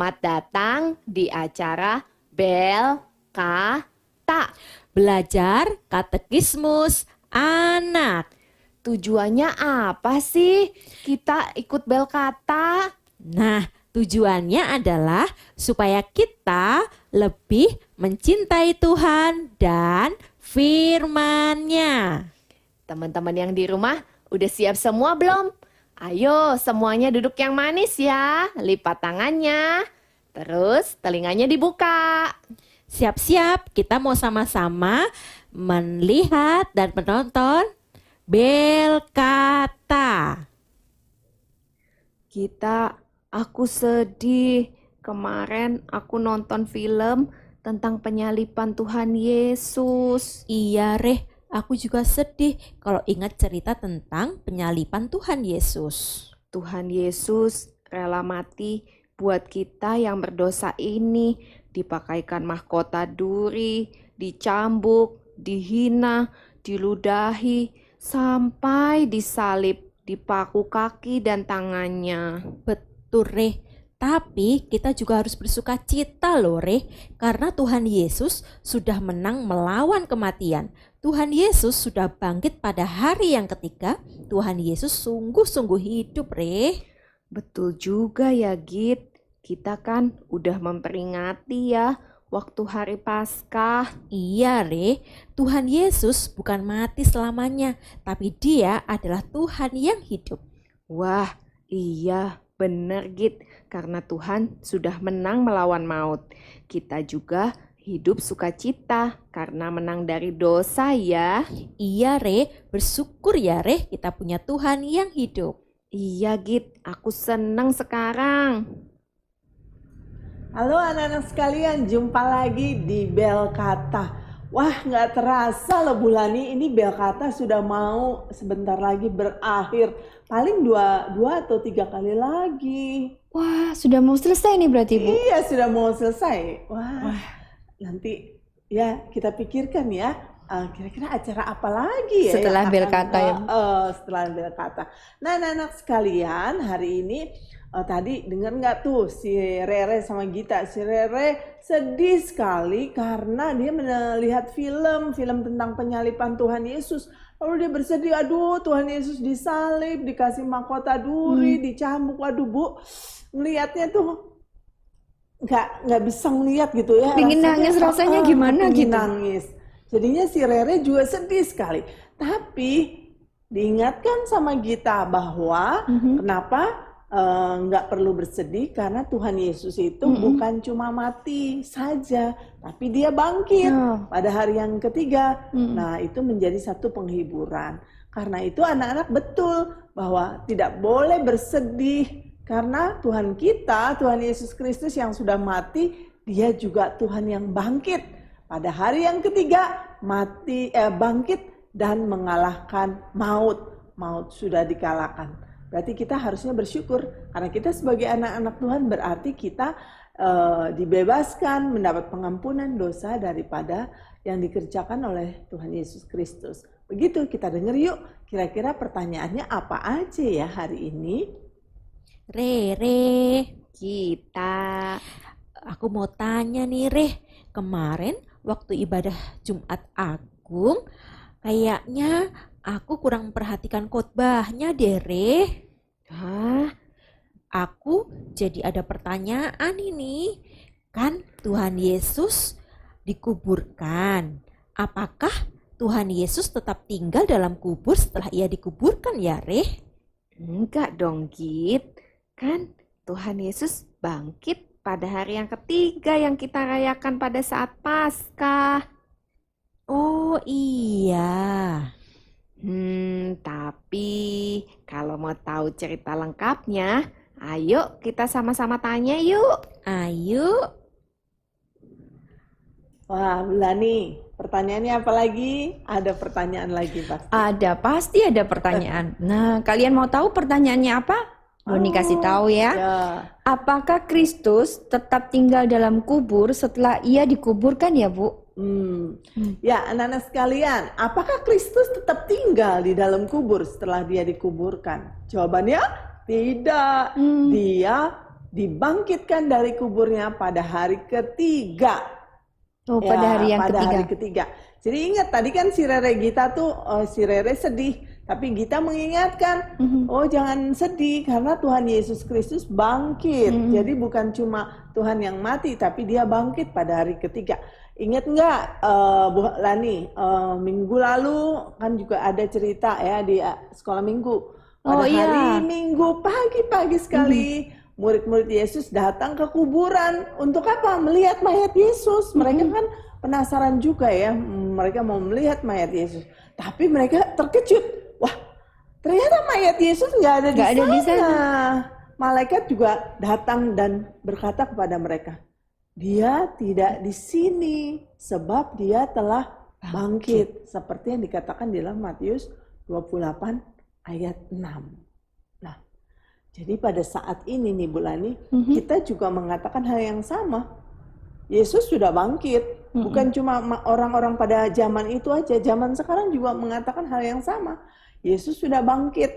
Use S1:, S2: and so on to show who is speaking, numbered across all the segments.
S1: Selamat datang di acara Bel Kata.
S2: Belajar katekismus anak.
S1: Tujuannya apa sih kita ikut Bel Kata?
S2: Nah, tujuannya adalah supaya kita lebih mencintai Tuhan dan firman-Nya.
S1: Teman-teman yang di rumah udah siap semua belum? Ayo semuanya duduk yang manis ya. Lipat tangannya. Terus telinganya dibuka.
S2: Siap-siap, kita mau sama-sama melihat dan menonton Bel Kata.
S1: Aku sedih. Kemarin aku nonton film tentang penyaliban Tuhan Yesus.
S2: Iya, Reh, aku juga sedih kalau ingat cerita tentang penyaliban Tuhan Yesus.
S1: Tuhan Yesus rela mati buat kita yang berdosa ini, dipakaikan mahkota duri, dicambuk, dihina, diludahi, sampai disalib, dipaku kaki dan tangannya.
S2: Betul, Reh. Tapi kita juga harus bersuka cita loh, Reh, karena Tuhan Yesus sudah menang melawan kematian. Tuhan Yesus sudah bangkit pada hari yang ketiga. Tuhan Yesus sungguh-sungguh hidup, Reh.
S1: Betul juga ya, Git. Kita kan udah memperingati ya waktu hari Paskah.
S2: Iya, Reh. Tuhan Yesus bukan mati selamanya, tapi Dia adalah Tuhan yang hidup.
S1: Wah, iya, bener Git. Karena Tuhan sudah menang melawan maut. Kita juga hidup sukacita karena menang dari dosa ya.
S2: Iya, Reh. Bersyukur ya, Reh, kita punya Tuhan yang hidup.
S1: Iya Git, aku seneng sekarang.
S3: Halo anak-anak sekalian, jumpa lagi di Bel Kata. Wah, nggak terasa loh Bulani, ini Bel Kata sudah mau sebentar lagi berakhir. Paling dua atau 3 kali lagi.
S4: Wah, sudah mau selesai nih berarti, Bu?
S3: Iya, sudah mau selesai. Wah, nanti ya kita pikirkan ya, kira-kira acara apa lagi ya
S4: Setelah
S3: yang
S4: Bel
S3: akan,
S4: Kata ya, Bu?
S3: setelah Bel Kata. Nah, anak-anak sekalian, hari ini tadi dengar nggak tuh si Rere sama Gita? Si Rere sedih sekali karena dia melihat film tentang penyaliban Tuhan Yesus. Lalu dia bersedih, aduh Tuhan Yesus disalib, dikasih mahkota duri, dicambuk. Waduh Bu, ngelihatnya tuh nggak bisa ngelihat gitu ya.
S4: Pingin nangis rasanya gimana
S3: pingin
S4: gitu?
S3: nangis. Jadinya si Rere juga sedih sekali. Tapi diingatkan sama Gita bahwa kenapa nggak perlu bersedih karena Tuhan Yesus itu bukan cuma mati saja, tapi dia bangkit pada hari yang ketiga. Nah, itu menjadi satu penghiburan. Karena itu anak-anak betul bahwa tidak boleh bersedih karena Tuhan kita, Tuhan Yesus Kristus yang sudah mati, dia juga Tuhan yang bangkit. Pada hari yang ketiga bangkit dan mengalahkan maut. Maut sudah dikalahkan. Berarti kita harusnya bersyukur karena kita sebagai anak-anak Tuhan berarti kita dibebaskan mendapat pengampunan dosa daripada yang dikerjakan oleh Tuhan Yesus Kristus. Begitu, kita dengar yuk kira-kira pertanyaannya apa aja ya hari ini.
S2: Rere,
S1: Kita.
S2: aku mau tanya nih, Reh. Kemarin waktu ibadah Jumat Agung, kayaknya aku kurang memperhatikan khotbahnya deh, Reh.
S1: Hah?
S2: Aku jadi ada pertanyaan ini. Kan Tuhan Yesus dikuburkan. Apakah Tuhan Yesus tetap tinggal dalam kubur setelah ia dikuburkan ya, Reh?
S1: Enggak dong Git. Kan Tuhan Yesus bangkit pada hari yang ketiga yang kita rayakan pada saat Paskah.
S2: Oh iya.
S1: Tapi kalau mau tahu cerita lengkapnya, ayo kita sama-sama tanya yuk.
S2: Ayo.
S3: Wah, Bulani, pertanyaannya apa lagi? Ada pertanyaan lagi pasti.
S4: Pasti ada pertanyaan. Nah, kalian mau tahu pertanyaannya apa? Doni kasih tahu ya.
S3: Ya.
S4: Apakah Kristus tetap tinggal dalam kubur setelah ia dikuburkan ya, Bu?
S3: Ya, anak-anak sekalian, apakah Kristus tetap tinggal di dalam kubur setelah dia dikuburkan? Jawabannya tidak. Dia dibangkitkan dari kuburnya pada hari ketiga.
S4: Oh, pada hari yang
S3: pada
S4: ketiga.
S3: hari ketiga. Jadi ingat tadi kan si Rere Gita tuh, si Rere sedih. Tapi Gita mengingatkan, oh jangan sedih karena Tuhan Yesus Kristus bangkit. Jadi bukan cuma Tuhan yang mati, tapi dia bangkit pada hari ketiga. Ingat nggak Bu Lani, minggu lalu kan juga ada cerita ya di sekolah minggu. Pada hari Minggu pagi-pagi sekali, murid-murid Yesus datang ke kuburan. Untuk apa? Melihat mayat Yesus. Mereka kan penasaran juga ya, mereka mau melihat mayat Yesus. Tapi mereka terkejut. Wah, ternyata mayat Yesus nggak ada di sana. Malaikat juga datang dan berkata kepada mereka, dia tidak di sini sebab dia telah bangkit. Seperti yang dikatakan di dalam Matius 28 ayat 6. Nah, jadi pada saat ini nih Bu Lani, kita juga mengatakan hal yang sama. Yesus sudah bangkit. Bukan cuma orang-orang pada zaman itu aja, zaman sekarang juga mengatakan hal yang sama. Yesus sudah bangkit.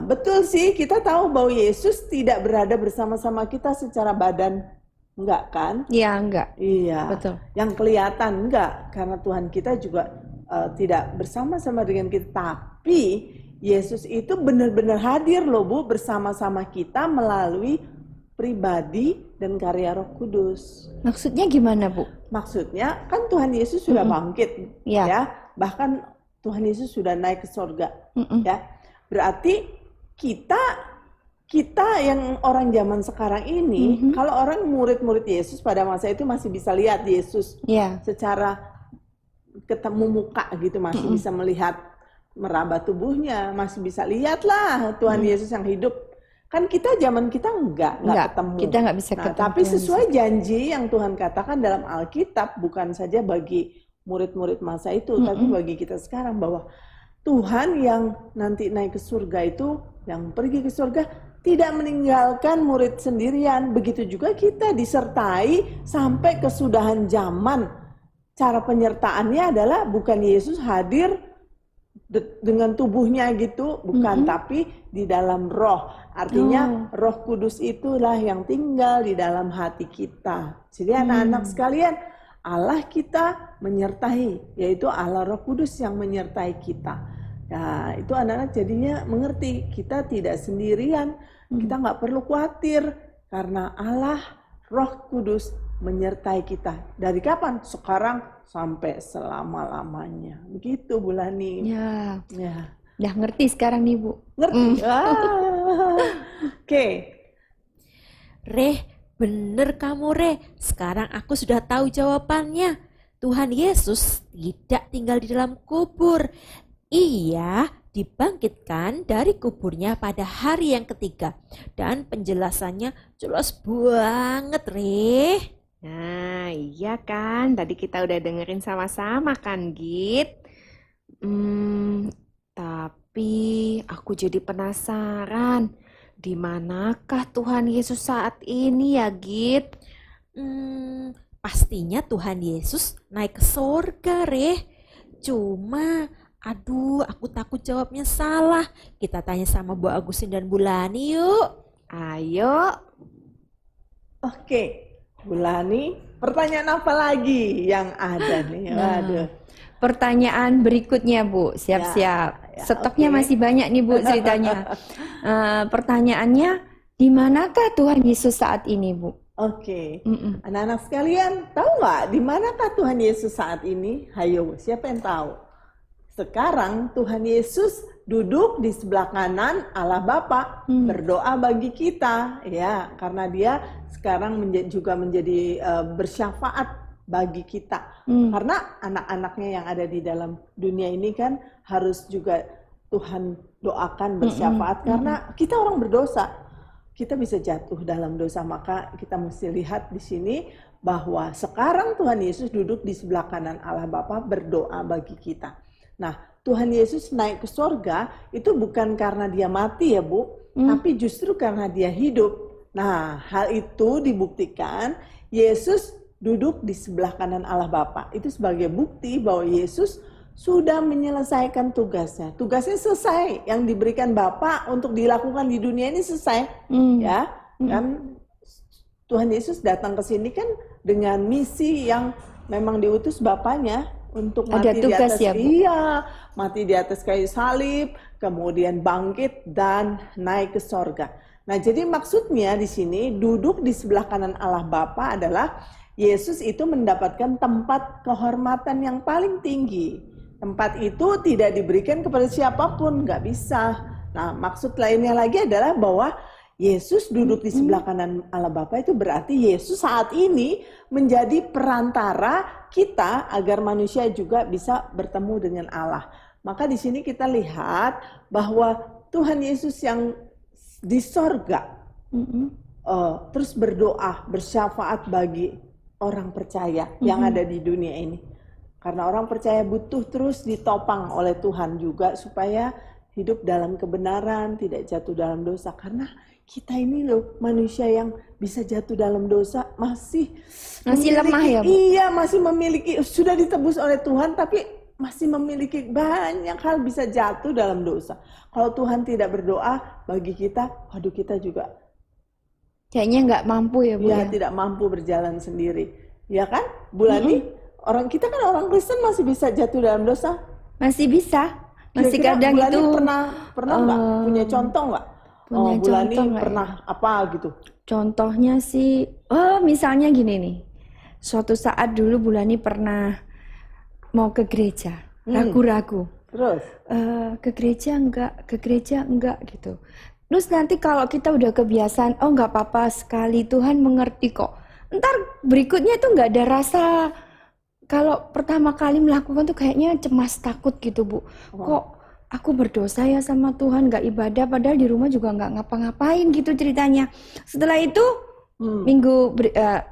S3: Betul sih, kita tahu bahwa Yesus tidak berada bersama-sama kita secara badan. Enggak kan?
S4: Iya, enggak.
S3: Iya.
S4: Betul.
S3: Yang kelihatan enggak, karena Tuhan kita juga tidak bersama-sama dengan kita. Tapi Yesus itu benar-benar hadir loh Bu, bersama-sama kita melalui pribadi dan karya Roh Kudus.
S4: Maksudnya gimana, Bu?
S3: Maksudnya kan Tuhan Yesus sudah bangkit,
S4: Iya.
S3: ya. Bahkan Tuhan Yesus sudah naik ke sorga, ya. Berarti kita yang orang zaman sekarang ini, kalau orang murid-murid Yesus pada masa itu masih bisa lihat Yesus secara ketemu muka gitu, masih bisa melihat meraba tubuhnya, masih bisa lihatlah Tuhan Yesus yang hidup. Kan kita zaman kita enggak ketemu.
S4: Kita enggak bisa ketemu.
S3: Tapi sesuai janji yang Tuhan katakan dalam Alkitab, bukan saja bagi murid-murid masa itu, tapi bagi kita sekarang, bahwa Tuhan yang nanti naik ke surga itu, yang pergi ke surga, tidak meninggalkan murid sendirian. Begitu juga kita disertai sampai kesudahan zaman. Cara penyertaannya adalah bukan Yesus hadir dengan tubuhnya gitu, bukan, tapi di dalam roh. Artinya Roh Kudus itulah yang tinggal di dalam hati kita. Jadi anak-anak sekalian, Allah kita menyertai, yaitu Allah Roh Kudus yang menyertai kita. Nah, itu anak-anak jadinya mengerti, kita tidak sendirian, kita nggak perlu khawatir, karena Allah Roh Kudus menyertai kita. Dari kapan? Sekarang sampai selama-lamanya. Begitu Bu Lani.
S4: Ya.
S3: Ya.
S4: Udah ngerti sekarang nih, Bu.
S3: Ngerti? Oke.
S2: Reh, bener kamu Reh. Sekarang aku sudah tahu jawabannya. Tuhan Yesus tidak tinggal di dalam kubur. Ia dibangkitkan dari kuburnya pada hari yang ketiga. Dan penjelasannya jelas banget, Reh.
S1: Nah, iya kan? Tadi kita udah dengerin sama-sama kan, Git? Tapi aku jadi penasaran. Di manakah Tuhan Yesus saat ini ya, Git?
S2: Pastinya Tuhan Yesus naik ke sorga, Reh. Cuma, aduh, aku takut jawabnya salah. Kita tanya sama Bu Agusin dan Bu Lani yuk.
S1: Ayo.
S3: Oke. Bu Lani, pertanyaan apa lagi yang ada nih? Waduh.
S4: Pertanyaan berikutnya, Bu. Siap-siap. Stoknya masih banyak nih, Bu, ceritanya. Pertanyaannya, di manakah Tuhan Yesus saat ini, Bu?
S3: Oke. Anak-anak sekalian, tahu nggak di manakah Tuhan Yesus saat ini? Hayo, siapa yang tahu? Sekarang Tuhan Yesus duduk di sebelah kanan Allah Bapa, berdoa bagi kita, ya, karena Dia sekarang juga menjadi bersyafaat bagi kita. Karena anak-anaknya yang ada di dalam dunia ini kan harus juga Tuhan doakan bersyafaat, karena kita orang berdosa. Kita bisa jatuh dalam dosa, maka kita mesti lihat di sini bahwa sekarang Tuhan Yesus duduk di sebelah kanan Allah Bapa berdoa bagi kita. Nah, Tuhan Yesus naik ke sorga itu bukan karena Dia mati ya Bu, tapi justru karena Dia hidup. Nah, hal itu dibuktikan Yesus duduk di sebelah kanan Allah Bapa. Itu sebagai bukti bahwa Yesus sudah menyelesaikan tugasnya. Tugasnya selesai, yang diberikan Bapa untuk dilakukan di dunia ini selesai. Ya, kan Tuhan Yesus datang ke sini kan dengan misi yang memang diutus Bapaknya untuk
S4: Ada
S3: mati di
S4: tugas
S3: atas,
S4: ya, Bu?
S3: iya, mati di atas kayu salib, kemudian bangkit dan naik ke sorga. Nah, jadi maksudnya di sini duduk di sebelah kanan Allah Bapa adalah Yesus itu mendapatkan tempat kehormatan yang paling tinggi. Tempat itu tidak diberikan kepada siapapun, nggak bisa. Nah, maksud lainnya lagi adalah bahwa Yesus duduk di sebelah kanan Allah Bapa itu berarti Yesus saat ini menjadi perantara kita agar manusia juga bisa bertemu dengan Allah. Maka di sini kita lihat bahwa Tuhan Yesus yang di sorga terus berdoa, bersyafaat bagi orang percaya yang ada di dunia ini. Karena orang percaya butuh terus ditopang oleh Tuhan juga supaya hidup dalam kebenaran, tidak jatuh dalam dosa. Karena kita ini loh manusia yang bisa jatuh dalam dosa masih
S4: lemah ya, Bu?
S3: Iya, masih memiliki, sudah ditebus oleh Tuhan tapi masih memiliki banyak hal bisa jatuh dalam dosa. Kalau Tuhan tidak berdoa bagi kita, waduh kita juga
S4: Kayaknya nggak mampu ya, Bu ya.
S3: tidak mampu berjalan sendiri. Ya kan? Bulani, orang kita kan orang Kristen masih bisa jatuh dalam dosa.
S4: Masih bisa. Masih
S3: Kira-kira
S4: kadang
S3: Bulani
S4: itu
S3: pernah nggak punya contoh nggak?
S4: punya
S3: Bulani
S4: contoh nggak ya?
S3: pernah apa gitu?
S4: Contohnya sih, misalnya gini nih. Suatu saat dulu Bulani pernah mau ke gereja, ragu-ragu.
S3: Terus?
S4: Ke gereja enggak gitu. Terus nanti kalau kita udah kebiasaan, oh nggak apa-apa sekali, Tuhan mengerti kok. Ntar berikutnya itu nggak ada rasa, kalau pertama kali melakukan tuh kayaknya cemas takut gitu, Bu. Kok aku berdosa ya sama Tuhan, nggak ibadah, padahal di rumah juga nggak ngapa-ngapain gitu ceritanya. Setelah itu minggu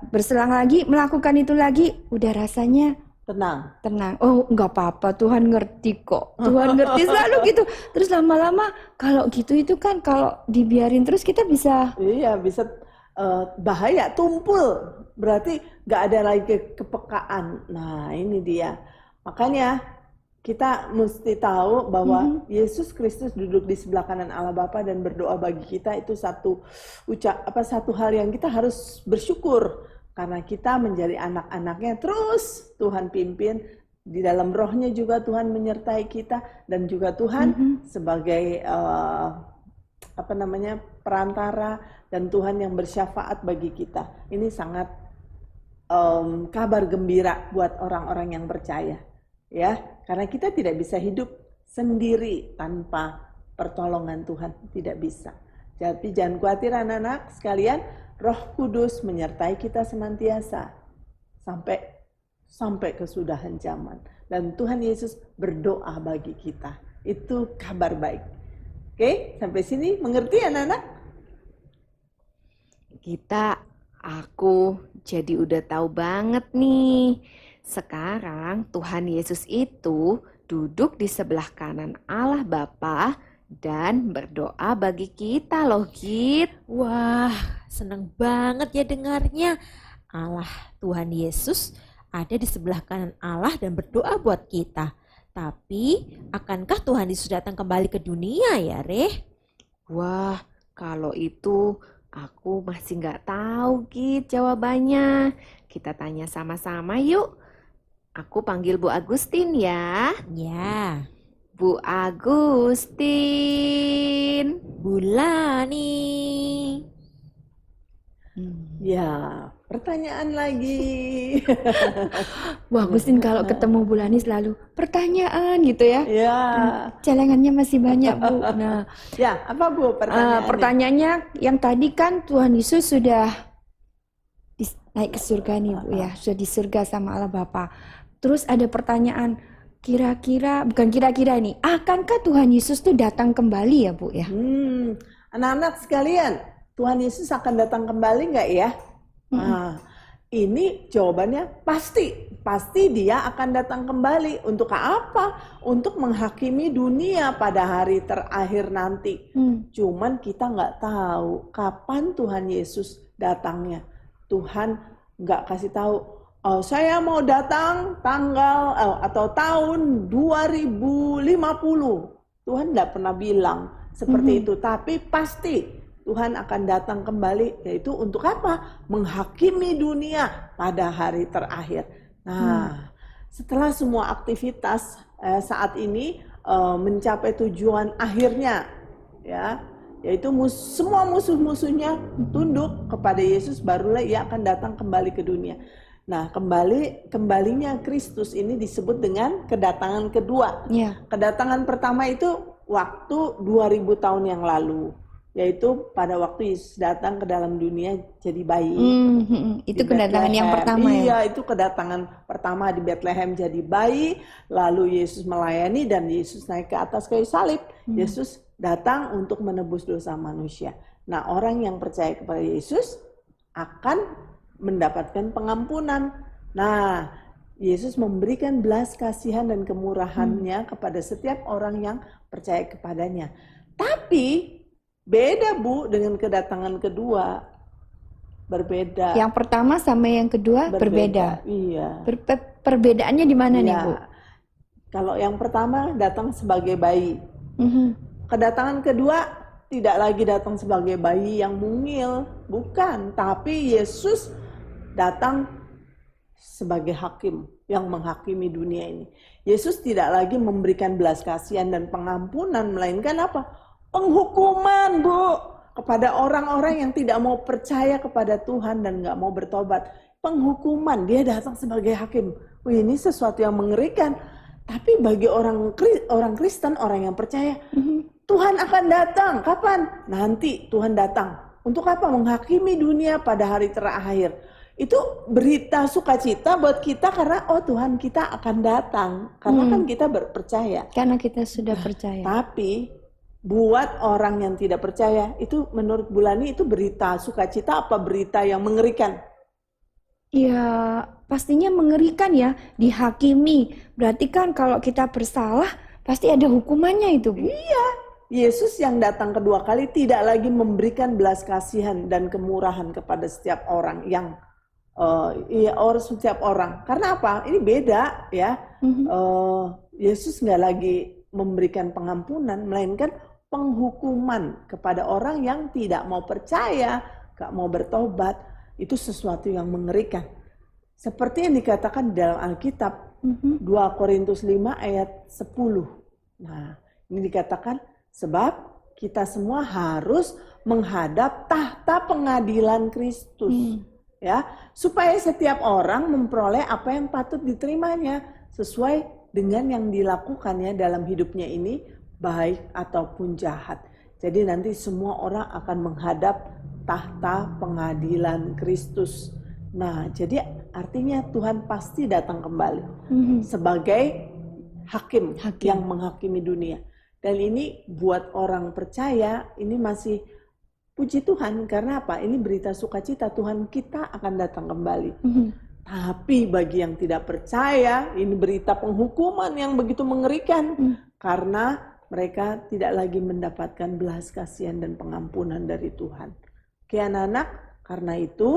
S4: berselang lagi, melakukan itu lagi, udah rasanya tenang. Oh nggak apa-apa, Tuhan ngerti kok. Tuhan ngerti selalu gitu. Terus lama-lama kalau gitu itu kan kalau dibiarin terus kita bisa
S3: Iya, bisa bahaya, tumpul. Berarti nggak ada lagi kepekaan. Nah, ini dia. Makanya kita mesti tahu bahwa Yesus Kristus duduk di sebelah kanan Allah Bapa dan berdoa bagi kita itu satu hal yang kita harus bersyukur. Karena kita menjadi anak-anaknya, terus Tuhan pimpin, di dalam rohnya juga Tuhan menyertai kita, dan juga Tuhan sebagai perantara, dan Tuhan yang bersyafaat bagi kita. Ini sangat kabar gembira buat orang-orang yang percaya, ya, karena kita tidak bisa hidup sendiri tanpa pertolongan Tuhan, tidak bisa. Jadi jangan khawatir anak-anak sekalian, Roh Kudus menyertai kita senantiasa sampai kesudahan zaman. Dan Tuhan Yesus berdoa bagi kita. Itu kabar baik. Oke, sampai sini mengerti anak-anak?
S1: Aku jadi udah tahu banget nih. Sekarang Tuhan Yesus itu duduk di sebelah kanan Allah Bapa dan berdoa bagi kita loh, Git.
S2: Wah, seneng banget ya dengarnya. Allah Tuhan Yesus ada di sebelah kanan Allah dan berdoa buat kita. Tapi, akankah Tuhan Yesus datang kembali ke dunia ya, Reh?
S1: Wah, kalau itu aku masih nggak tahu, Git, jawabannya. Kita tanya sama-sama yuk. Aku panggil Bu Agustin ya.
S2: Ya,
S1: Bu Agustin.
S2: Bulani.
S3: Ya, pertanyaan lagi.
S4: Bu Agustin kalau ketemu Bulani selalu pertanyaan gitu ya.
S3: Ya,
S4: Celengannya masih banyak, Bu. Nah,
S3: ya, apa Bu pertanyaannya?
S4: pertanyaannya yang tadi kan Tuhan Yesus sudah naik ke surga nih, Bu ya. Sudah di surga sama Allah Bapa. Terus ada pertanyaan, bukan kira-kira nih, akankah Tuhan Yesus tuh datang kembali ya, Bu ya?
S3: Anak-anak sekalian, Tuhan Yesus akan datang kembali nggak ya? Nah, ini jawabannya pasti dia akan datang kembali. Untuk apa? Untuk menghakimi dunia pada hari terakhir nanti. Cuman kita nggak tahu kapan Tuhan Yesus datangnya. Tuhan nggak kasih tahu, oh, saya mau datang tanggal atau tahun 2050. Tuhan nggak pernah bilang seperti itu, tapi pasti Tuhan akan datang kembali, yaitu untuk apa? Menghakimi dunia pada hari terakhir. Nah, setelah semua aktivitas saat ini mencapai tujuan akhirnya, ya, yaitu semua musuh-musuhnya tunduk kepada Yesus, barulah ia akan datang kembali ke dunia. Nah, kembalinya Kristus ini disebut dengan kedatangan kedua.
S4: Ya.
S3: Kedatangan pertama itu waktu 2000 tahun yang lalu, yaitu pada waktu Yesus datang ke dalam dunia jadi bayi.
S4: Itu
S3: di
S4: kedatangan yang
S3: Bethlehem.
S4: pertama ya.
S3: Iya, itu kedatangan pertama di Bethlehem jadi bayi, lalu Yesus melayani dan Yesus naik ke atas kayu salib. Yesus datang untuk menebus dosa manusia. Nah, orang yang percaya kepada Yesus akan mendapatkan pengampunan. Nah, Yesus memberikan belas kasihan dan kemurahannya kepada setiap orang yang percaya kepadanya. Tapi beda Bu dengan kedatangan kedua. Berbeda.
S4: Yang pertama sama yang kedua berbeda.
S3: Iya.
S4: Perbedaannya di mana nih,
S3: Iya.
S4: Bu?
S3: Kalau yang pertama datang sebagai bayi. Kedatangan kedua tidak lagi datang sebagai bayi yang mungil, bukan, tapi Yesus datang sebagai hakim yang menghakimi dunia ini. Yesus tidak lagi memberikan belas kasihan dan pengampunan, melainkan apa? Penghukuman, Bu, kepada orang-orang yang tidak mau percaya kepada Tuhan dan nggak mau bertobat. Penghukuman, dia datang sebagai hakim. Wih, ini sesuatu yang mengerikan. Tapi bagi orang Kristen, orang yang percaya, Tuhan akan datang. Kapan? Nanti Tuhan datang. Untuk apa? Menghakimi dunia pada hari terakhir. Itu berita sukacita buat kita karena Tuhan kita akan datang. Karena kan kita percaya.
S4: Karena kita sudah percaya.
S3: Tapi buat orang yang tidak percaya, itu menurut Bulani itu berita sukacita apa berita yang mengerikan?
S4: Ya, pastinya mengerikan ya, dihakimi. Berarti kan kalau kita bersalah, pasti ada hukumannya itu, Bu.
S3: Iya, Yesus yang datang kedua kali tidak lagi memberikan belas kasihan dan kemurahan kepada setiap orang yang setiap orang. Karena apa? Ini beda ya. Yesus nggak lagi memberikan pengampunan, melainkan penghukuman kepada orang yang tidak mau percaya, nggak mau bertobat. Itu sesuatu yang mengerikan. Seperti yang dikatakan di dalam Alkitab, 2 Korintus 5 ayat 10. Nah, ini dikatakan, sebab kita semua harus menghadap tahta pengadilan Kristus. Ya, supaya setiap orang memperoleh apa yang patut diterimanya sesuai dengan yang dilakukannya dalam hidupnya ini, baik ataupun jahat. Jadi nanti semua orang akan menghadap tahta pengadilan Kristus. Nah, jadi artinya Tuhan pasti datang kembali sebagai hakim yang menghakimi dunia. Dan ini buat orang percaya, ini masih puji Tuhan. Karena apa? Ini berita sukacita, Tuhan kita akan datang kembali. Tapi bagi yang tidak percaya, ini berita penghukuman yang begitu mengerikan. Karena mereka tidak lagi mendapatkan belas kasihan dan pengampunan dari Tuhan. Oke anak-anak, karena itu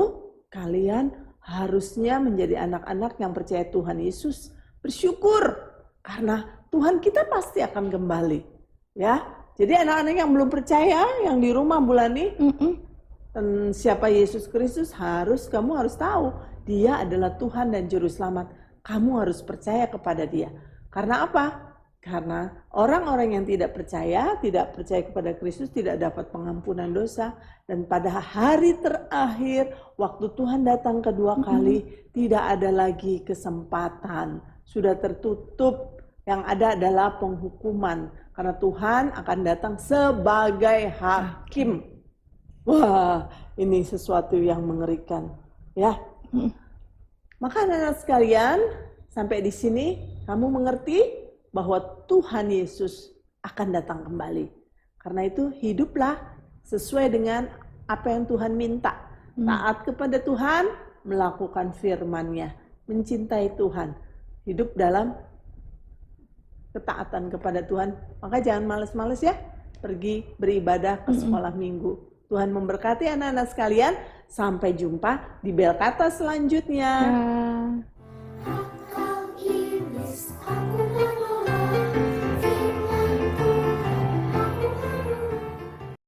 S3: kalian harusnya menjadi anak-anak yang percaya Tuhan Yesus. Bersyukur karena Tuhan kita pasti akan kembali. Ya, jadi anak-anak yang belum percaya, yang di rumah Bulani, dan siapa Yesus Kristus, kamu harus tahu Dia adalah Tuhan dan Juru Selamat. Kamu harus percaya kepada Dia. Karena apa? Karena orang-orang yang tidak percaya kepada Kristus tidak dapat pengampunan dosa. Dan pada hari terakhir, waktu Tuhan datang kedua kali, tidak ada lagi kesempatan. Sudah tertutup, yang ada adalah penghukuman. Karena Tuhan akan datang sebagai hakim. Wah, ini sesuatu yang mengerikan. Ya. Maka anak-anak sekalian, sampai di sini kamu mengerti bahwa Tuhan Yesus akan datang kembali. Karena itu hiduplah sesuai dengan apa yang Tuhan minta. Taat kepada Tuhan, melakukan firman-Nya, mencintai Tuhan, hidup dalam ketaatan kepada Tuhan. Maka jangan males-males ya, pergi beribadah ke sekolah minggu. Tuhan memberkati anak-anak sekalian. Sampai jumpa di Belkata selanjutnya.